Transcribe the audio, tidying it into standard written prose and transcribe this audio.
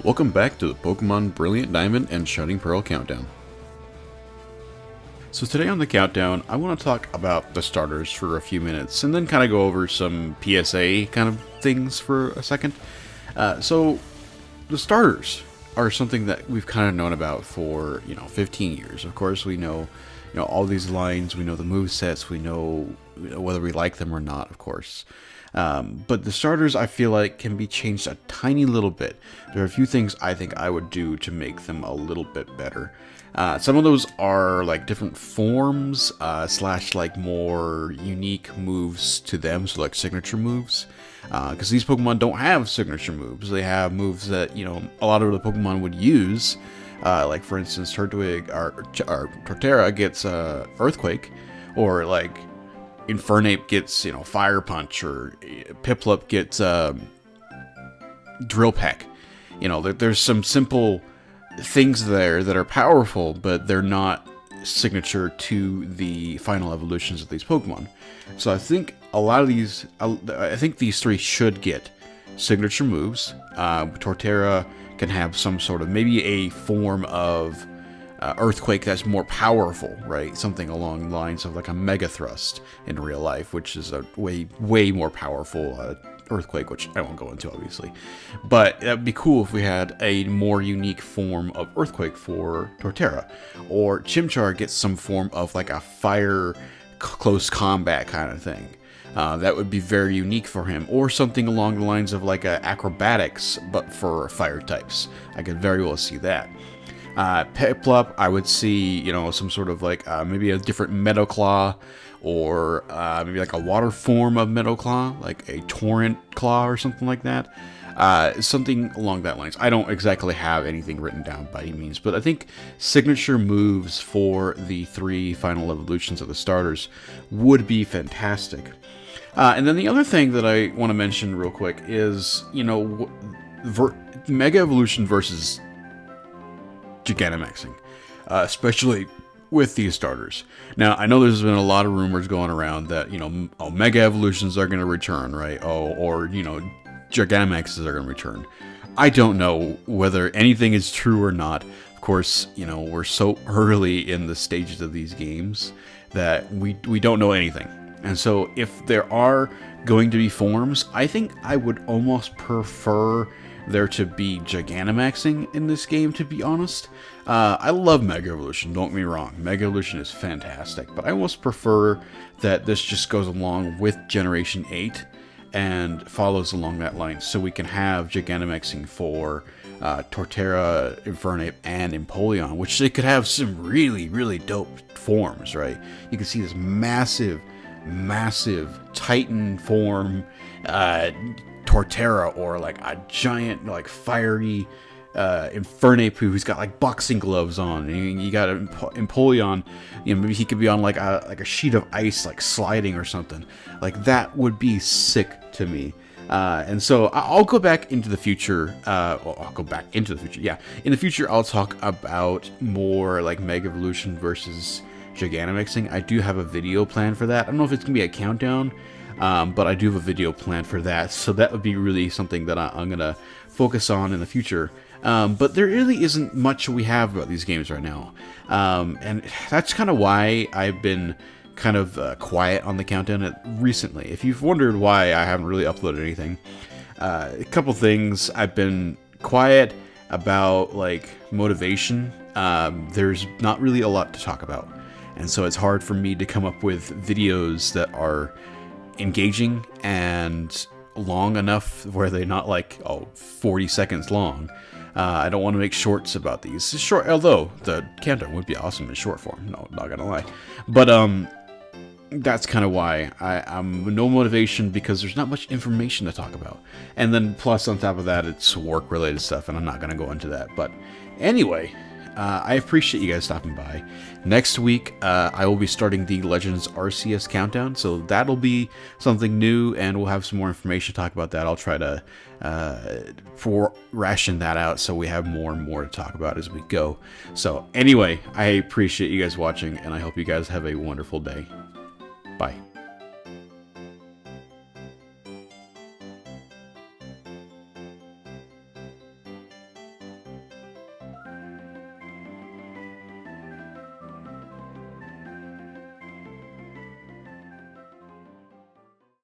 Welcome back to the Pokemon Brilliant Diamond and Shining Pearl Countdown. So today on the countdown, I want to talk about the starters for a few minutes, and then kind of go over some PSA kind of things for a second. So the starters are something that we've kind of known about for, 15 years. Of course, we know, all these lines, we know the movesets, we know, whether we like them or not, of course. But the starters, I feel like, can be changed a tiny little bit. There are a few things I think I would do to make them a little bit better. Some of those are like different forms, slash like more unique moves to them, so like signature moves. Because these Pokemon don't have signature moves. They have moves that, a lot of the Pokemon would use. Like for instance, Turtwig or Torterra gets Earthquake, or like Infernape gets, Fire Punch, or Piplup gets Drill Peck. There's some simple things there that are powerful, but they're not signature to the final evolutions of these Pokemon. So I think a lot of these, I think these three should get signature moves. Torterra can have some sort of, maybe a form of Earthquake that's more powerful, right? Something along the lines of like a Mega Thrust in real life, which is a way more powerful Earthquake, which I won't go into, obviously. But that'd be cool if we had a more unique form of Earthquake for Torterra. Or Chimchar gets some form of like a fire close combat kind of thing. That would be very unique for him. Or something along the lines of like acrobatics, but for fire types. I could very well see that. Piplup, I would see, some sort of like maybe a different Meadow Claw, or maybe like a water form of Meadow Claw, like a Torrent Claw or something like that. Something along that lines. I don't exactly have anything written down by any means, but I think signature moves for the three final evolutions of the starters would be fantastic. And then the other thing that I want to mention real quick is, Mega Evolution versus Gigantamaxing, especially with these starters. Now, I know there's been a lot of rumors going around that, Mega Evolutions are going to return, right? Or Gigantamaxes are going to return. I don't know whether anything is true or not. Of course, we're so early in the stages of these games that we don't know anything. And so if there are going to be forms, I think I would almost prefer there to be Gigantamaxing in this game, to be honest. I love Mega Evolution, don't get me wrong. Mega Evolution is fantastic, but I almost prefer that this just goes along with Generation 8 and follows along that line, so we can have Gigantamaxing for Torterra, Infernape, and Empoleon, which they could have some really, really dope forms, right? You can see this massive Titan form, Torterra, or like a giant, like fiery Infernape who's got like boxing gloves on, and you got Empoleon, maybe he could be on like a sheet of ice, like sliding or something. Like that would be sick to me. And so I'll go back into the future. I'll go back into the future. Yeah, in the future I'll talk about more like Mega Evolution versus Gigantamaxing. I do have a video planned for that. I don't know if it's gonna be a countdown, but I do have a video planned for that, so that would be really something that I'm gonna focus on in the future. But there really isn't much we have about these games right now, and that's kind of why I've been kind of quiet on the countdown recently. If you've wondered why I haven't really uploaded anything, a couple things. I've been quiet about like motivation. There's not really a lot to talk about, and so it's hard for me to come up with videos that are engaging and long enough where they're not like 40 seconds long. I don't want to make shorts about these. Short, although the countdown would be awesome in short form. No, not gonna lie. But that's kind of why I'm no motivation, because there's not much information to talk about. And then plus on top of that, it's work related stuff, and I'm not gonna go into that. But anyway, I appreciate you guys stopping by. Next week, I will be starting the Legends Arceus countdown, so that'll be something new, and we'll have some more information to talk about that. I'll try to ration that out so we have more and more to talk about as we go. So anyway, I appreciate you guys watching, and I hope you guys have a wonderful day. Bye.